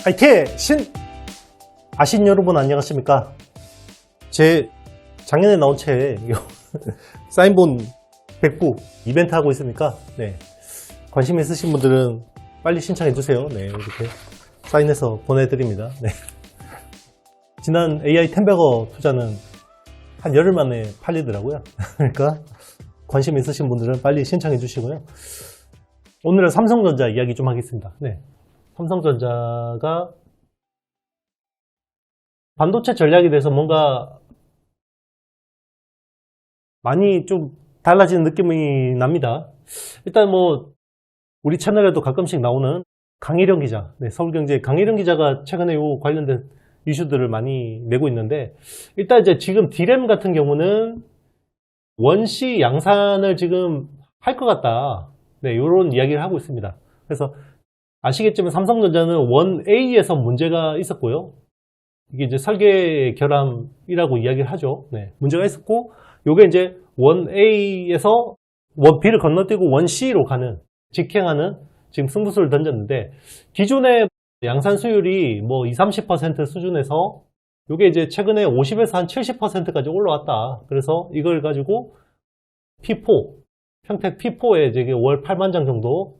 IT 신 아신 여러분 안녕하십니까? 제 작년에 나온 책 사인본 100부 이벤트 하고 있으니까 관심 있으신 분들은 빨리 신청해 주세요. 이렇게 사인해서 보내드립니다. 지난 AI 템베거 투자는 한 열흘 만에 팔리더라고요. 그러니까 관심 있으신 분들은 빨리 신청해 주시고요. 오늘은 삼성전자 이야기 좀 하겠습니다. 삼성전자가 반도체 전략에 대해서 뭔가 많이 좀 달라지는 느낌이 납니다. 일단 우리 채널에도 가끔씩 나오는 강일영 기자, 서울경제 강일영 기자가 최근에 요 관련된 이슈들을 많이 내고 있는데, 일단 이제 지금 D램 같은 경우는 원시 양산을 지금 할 것 같다. 요런 이야기를 하고 있습니다. 그래서 아시겠지만 삼성전자는 1A에서 문제가 있었고요. 이게 이제 설계 결함이라고 이야기를 하죠. 문제가 있었고, 요게 이제 1A에서 1B를 건너뛰고 1C로 가는, 직행하는 지금 승부수를 던졌는데, 기존의 양산 수율이 20-30% 수준에서 요게 이제 최근에 50에서 한 70%까지 올라왔다. 그래서 이걸 가지고 P4, 평택 P4에 이제 월 8만 장 정도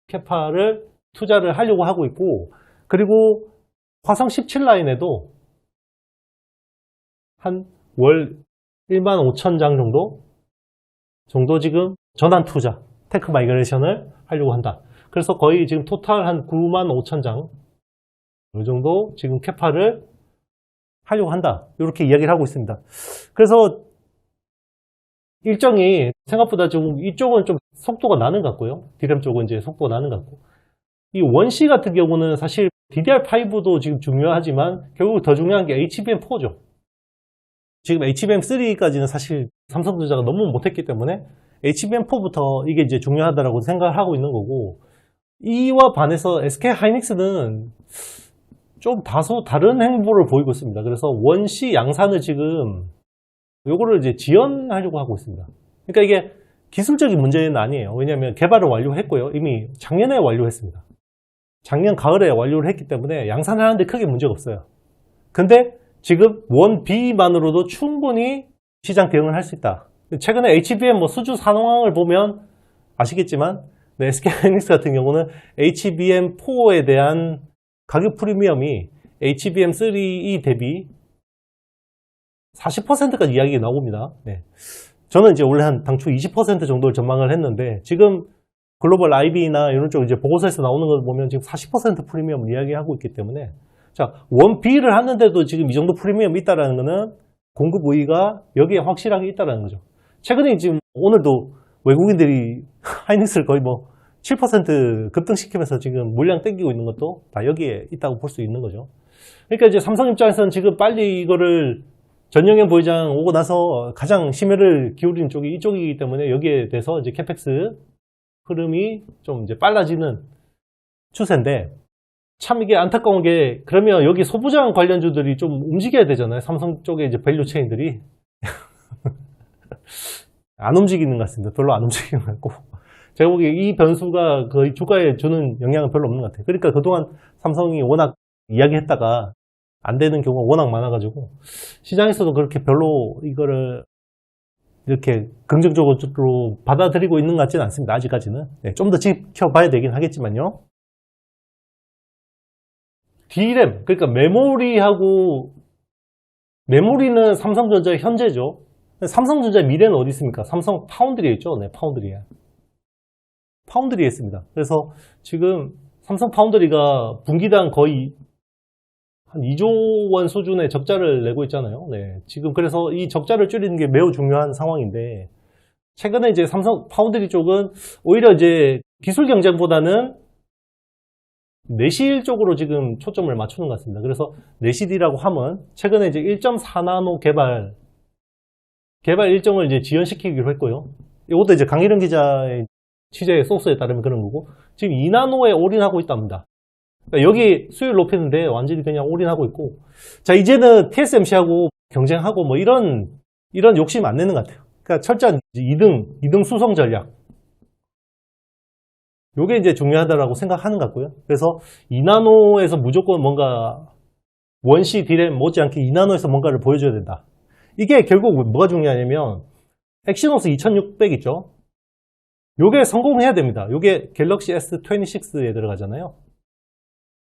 캐파를 투자를 하려고 하고 있고, 그리고 화성 17 라인에도 한 월 1만 5천 장 정도 지금 전환 투자, 테크 마이그레이션을 하려고 한다. 그래서 거의 지금 토탈 한 9만 5천 장, 이 정도 지금 캐파를 하려고 한다. 이렇게 이야기를 하고 있습니다. 그래서 일정이 생각보다 좀 이쪽은 좀 속도가 나는 것 같고요. D램 쪽은 이제 속도가 나는 것 같고. 이 원C 같은 경우는 사실 DDR5도 지금 중요하지만 결국 더 중요한 게 HBM4죠. 지금 HBM3까지는 사실 삼성전자가 너무 못했기 때문에 HBM4부터 이게 이제 중요하다고 생각을 하고 있는 거고, 이와 반해서 SK 하이닉스는 좀 다소 다른 행보를 보이고 있습니다. 그래서 원C 양산을 지금 요거를 이제 지연하려고 하고 있습니다. 그러니까 이게 기술적인 문제는 아니에요. 왜냐하면 개발을 완료했고요. 이미 작년에 완료했습니다. 작년 가을에 완료를 했기 때문에 양산을 하는데 크게 문제가 없어요. 근데 지금 1B만으로도 충분히 시장 대응을 할 수 있다. 최근에 HBM 수주 산황을 보면 아시겠지만 SK하이닉스 같은 경우는 HBM4에 대한 가격 프리미엄이 HBM3E 대비 40%까지 이야기가 나옵니다. 저는 이제 원래 한 당초 20% 정도를 전망을 했는데, 지금 글로벌 IB나 이런 쪽 이제 보고서에서 나오는 걸 보면 지금 40% 프리미엄을 이야기하고 있기 때문에, 자, 1B를 하는데도 지금 이 정도 프리미엄이 있다는 거는 공급 의의가 여기에 확실하게 있다는 거죠. 최근에 지금 오늘도 외국인들이 하이닉스를 거의 7% 급등시키면서 지금 물량 땡기고 있는 것도 다 여기에 있다고 볼 수 있는 거죠. 그러니까 이제 삼성 입장에서는 지금 빨리 이거를 전영현 부회장 오고 나서 가장 심혈을 기울이는 쪽이 이쪽이기 때문에 여기에 대해서 이제 캐펙스 흐름이 좀 이제 빨라지는 추세인데, 참 이게 안타까운 게, 그러면 여기 소부장 관련주들이 좀 움직여야 되잖아요. 삼성 쪽에 이제 밸류 체인들이 안 움직이는 것 같습니다. 별로 안 움직이는 것 같고, 제가 보기에 이 변수가 거의 주가에 주는 영향은 별로 없는 것 같아요. 그러니까 그동안 삼성이 워낙 이야기했다가 안 되는 경우가 워낙 많아가지고 시장에서도 그렇게 별로 이거를 이렇게 긍정적으로 받아들이고 있는 것 같지는 않습니다. 아직까지는. 좀 더 지켜봐야 되긴 하겠지만요. D램, 그러니까 메모리는 삼성전자의 현재죠. 삼성전자의 미래는 어디 있습니까? 삼성 파운드리에 있죠. 파운드리에. 파운드리에 있습니다. 그래서 지금 삼성 파운드리가 분기당 거의 한 2조 원 수준의 적자를 내고 있잖아요. 지금 그래서 이 적자를 줄이는 게 매우 중요한 상황인데, 최근에 이제 삼성 파운드리 쪽은 오히려 이제 기술 경쟁보다는 내실 쪽으로 지금 초점을 맞추는 것 같습니다. 그래서 내실이라고 하면 최근에 이제 1.4나노 개발 일정을 이제 지연시키기로 했고요. 이것도 이제 강일영 기자의 취재 소스에 따르면 그런 거고, 지금 2나노에 올인하고 있답니다. 그러니까 여기 수율 높이는데 완전히 그냥 올인하고 있고, 자, 이제는 TSMC하고 경쟁하고 이런 욕심 안 내는 것 같아요. 그러니까 철저한 2등 수성 전략. 요게 이제 중요하다라고 생각하는 것 같고요. 그래서 2나노에서 무조건 뭔가 원시 디램 못지않게 2나노에서 뭔가를 보여줘야 된다. 이게 결국 뭐가 중요하냐면 엑시노스 2600 있죠? 요게 성공해야 됩니다. 요게 갤럭시 S26에 들어가잖아요.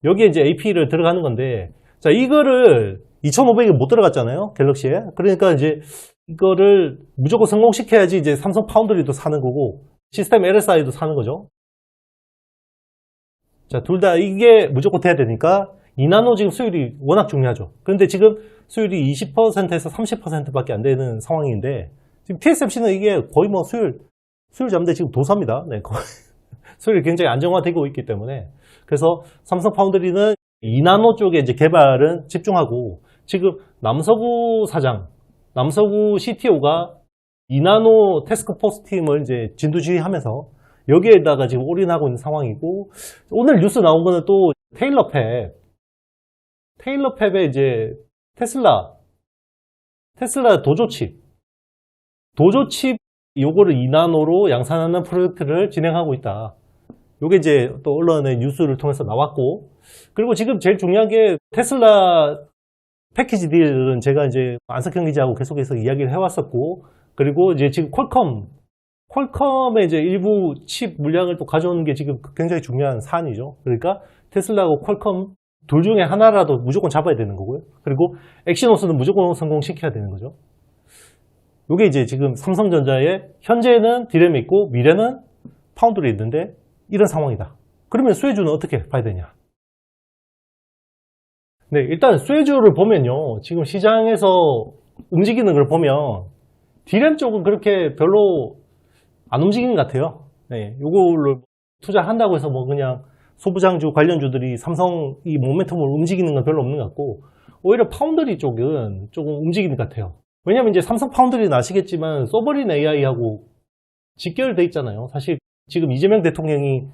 여기에 이제 AP를 들어가는 건데, 자, 이거를 2500에 못 들어갔잖아요. 갤럭시에. 그러니까 이제 이거를 무조건 성공시켜야지 이제 삼성 파운드리도 사는 거고, 시스템 LSI도 사는 거죠. 자, 둘 다 이게 무조건 돼야 되니까 2나노 지금 수율이 워낙 중요하죠. 그런데 지금 수율이 20%에서 30%밖에 안 되는 상황인데, 지금 TSMC는 이게 거의 뭐 수율 잡는데 지금 도사입니다. 네, 거의 수율이 굉장히 안정화되고 있기 때문에. 그래서 삼성 파운드리는 2나노 쪽에 이제 개발은 집중하고, 지금 남서구 CTO가 2나노 태스크포스 팀을 이제 진두지휘하면서 여기에다가 지금 올인하고 있는 상황이고, 오늘 뉴스 나온 거는 또 테일러팹에 이제 테슬라 도조칩 요거를 2나노로 양산하는 프로젝트를 진행하고 있다. 요게 이제 또 언론의 뉴스를 통해서 나왔고, 그리고 지금 제일 중요한 게 테슬라 패키지 딜은 제가 이제 안석형 기자하고 계속해서 이야기를 해왔었고, 그리고 이제 지금 퀄컴의 이제 일부 칩 물량을 또 가져오는 게 지금 굉장히 중요한 사안이죠. 그러니까 테슬라하고 퀄컴 둘 중에 하나라도 무조건 잡아야 되는 거고요. 그리고 엑시노스는 무조건 성공시켜야 되는 거죠. 이게 이제 지금 삼성전자의 현재는 디램이 있고 미래는 파운드리 있는데 이런 상황이다. 그러면 수혜주는 어떻게 봐야 되냐? 네, 일단 수혜주를 보면요. 지금 시장에서 움직이는 걸 보면 디램 쪽은 그렇게 별로 안 움직이는 것 같아요. 네, 요걸로 투자한다고 해서 뭐 그냥 소부장주 관련주들이 삼성 이 모멘텀을 움직이는 건 별로 없는 것 같고, 오히려 파운드리 쪽은 조금 움직이는 것 같아요. 왜냐면 이제 삼성 파운드리는 아시겠지만 소버린 AI하고 직결돼 있잖아요. 사실 지금 이재명 대통령이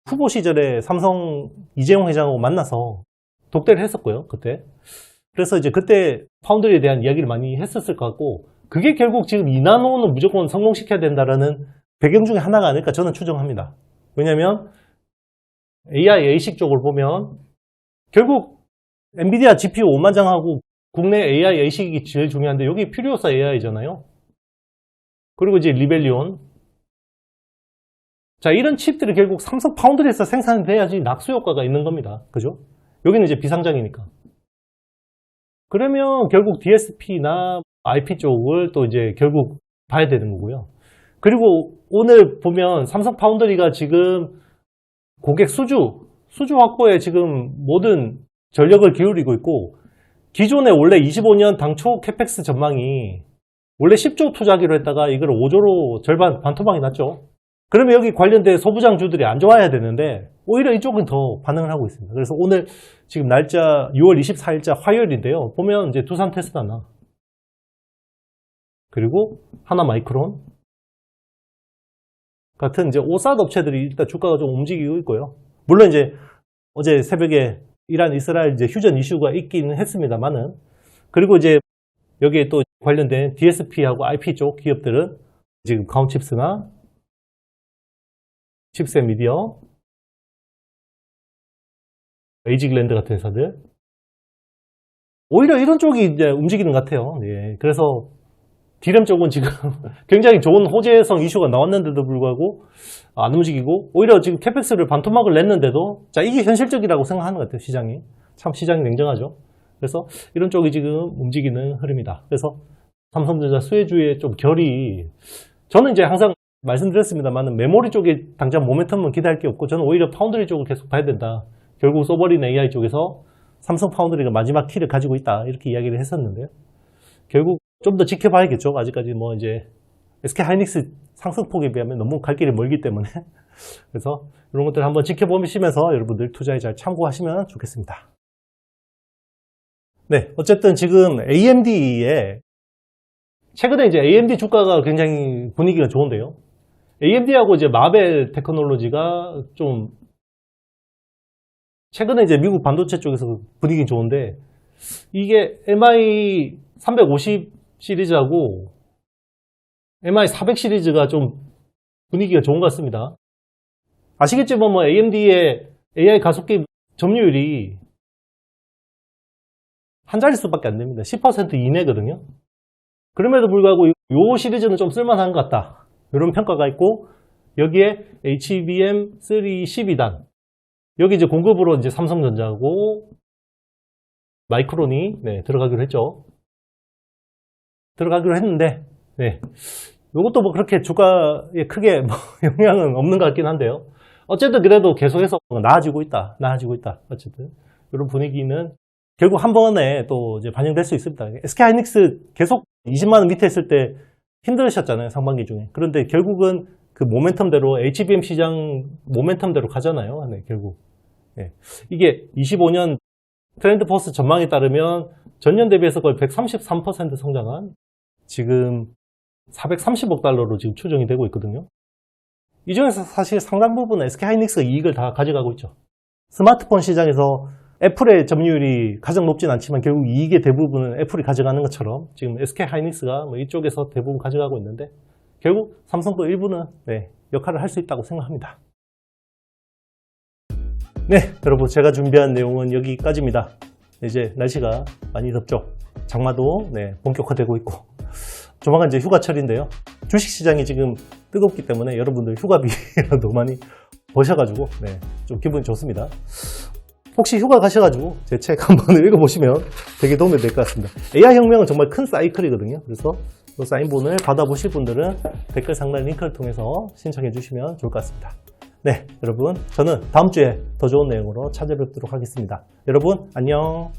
후보 시절에 삼성 이재용 회장하고 만나서 독대를 했었고요, 그때. 그래서 이제 그때 파운드리에 대한 이야기를 많이 했었을 것 같고, 그게 결국 지금 2나노는 무조건 성공시켜야 된다라는 배경 중에 하나가 아닐까 저는 추정합니다. 왜냐면 AI, ASIC 쪽을 보면 결국 엔비디아 GPU 5만 장하고 국내 AI, ASIC이 제일 중요한데 여기 퓨리오사 AI잖아요. 그리고 이제 리벨리온. 자, 이런 칩들이 결국 삼성 파운드리에서 생산이 돼야지 낙수 효과가 있는 겁니다. 그죠? 여기는 이제 비상장이니까. 그러면 결국 DSP나 IP 쪽을 또 이제 결국 봐야 되는 거고요. 그리고 오늘 보면 삼성 파운드리가 지금 고객 수주 확보에 지금 모든 전력을 기울이고 있고, 기존에 원래 25년 당초 캐펙스 전망이 원래 10조 투자하기로 했다가 이걸 5조로 절반 반토막이 났죠. 그러면 여기 관련된 소부장주들이 안 좋아야 되는데 오히려 이쪽은 더 반응을 하고 있습니다. 그래서 오늘 지금 날짜 6월 24일자 화요일인데요. 보면 이제 두산 테스다나 그리고 하나마이크론 같은 이제 오삿 업체들이 일단 주가가 좀 움직이고 있고요. 물론 이제 어제 새벽에 이란 이스라엘 이제 휴전 이슈가 있기는 했습니다만은, 그리고 이제 여기에 또 관련된 DSP하고 IP 쪽 기업들은 지금 가온칩스나 칩셋 미디어, 에이지글랜드 같은 회사들, 오히려 이런 쪽이 이제 움직이는 것 같아요. 예, 그래서 디램 쪽은 지금 굉장히 좋은 호재성 이슈가 나왔는데도 불구하고 안 움직이고, 오히려 지금 캐펙스를 반토막을 냈는데도, 자, 이게 현실적이라고 생각하는 것 같아요, 시장이. 참 시장이 냉정하죠. 그래서 이런 쪽이 지금 움직이는 흐름이다. 그래서 삼성전자 수혜주의 좀 결이, 저는 이제 항상 말씀드렸습니다만 메모리 쪽에 당장 모멘텀은 기대할 게 없고, 저는 오히려 파운드리 쪽을 계속 봐야 된다. 결국 소버린 AI 쪽에서 삼성 파운드리가 마지막 키를 가지고 있다, 이렇게 이야기를 했었는데요. 결국 좀 더 지켜봐야겠죠. 아직까지 뭐 이제 SK 하이닉스 상승폭에 비하면 너무 갈 길이 멀기 때문에. 그래서 이런 것들 한번 지켜보시면서 여러분들 투자에 잘 참고하시면 좋겠습니다. 네, 어쨌든 지금 AMD에 최근에 이제 AMD 주가가 굉장히 분위기가 좋은데요. AMD하고 이제 마벨 테크놀로지가 좀 최근에 이제 미국 반도체 쪽에서 분위기 좋은데, 이게 MI 350 시리즈하고 MI 400 시리즈가 좀 분위기가 좋은 것 같습니다. 아시겠지만 뭐 AMD의 AI 가속기 점유율이 한 자릿수밖에 안 됩니다. 10% 이내거든요. 그럼에도 불구하고 요 시리즈는 좀 쓸만한 것 같다. 이런 평가가 있고, 여기에 HBM3 12단. 여기 이제 공급으로 이제 삼성전자하고 마이크론이 들어가기로 했죠. 들어가기로 했는데, 이것도 뭐 그렇게 주가에 크게 뭐 영향은 없는 것 같긴 한데요. 어쨌든 그래도 계속해서 나아지고 있다. 어쨌든 이런 분위기는 결국 한 번에 또 이제 반영될 수 있습니다. SK하이닉스 계속 20만 원 밑에 있을 때 힘들으셨잖아요, 상반기 중에. 그런데 결국은 그 모멘텀대로 HBM 시장 모멘텀대로 가잖아요. 결국 이게 25년 트렌드 포스 전망에 따르면 전년 대비해서 거의 133% 성장한 지금 430억 달러로 지금 추정이 되고 있거든요. 이 중에서 사실 상당 부분은 SK하이닉스가 이익을 다 가져가고 있죠. 스마트폰 시장에서 애플의 점유율이 가장 높진 않지만 결국 이익의 대부분은 애플이 가져가는 것처럼 지금 SK하이닉스가 뭐 이쪽에서 대부분 가져가고 있는데 결국 삼성도 일부는 역할을 할 수 있다고 생각합니다. 여러분 제가 준비한 내용은 여기까지입니다. 이제 날씨가 많이 덥죠. 장마도 본격화되고 있고 조만간 이제 휴가철인데요. 주식시장이 지금 뜨겁기 때문에 여러분들 휴가비라도 많이 버셔가지고 좀 기분이 좋습니다. 혹시 휴가 가셔가지고 제 책 한번 읽어보시면 되게 도움이 될 것 같습니다. AI 혁명은 정말 큰 사이클이거든요. 그래서 그 사인본을 받아보실 분들은 댓글 상단 링크를 통해서 신청해 주시면 좋을 것 같습니다. 여러분 저는 다음 주에 더 좋은 내용으로 찾아뵙도록 하겠습니다. 여러분 안녕.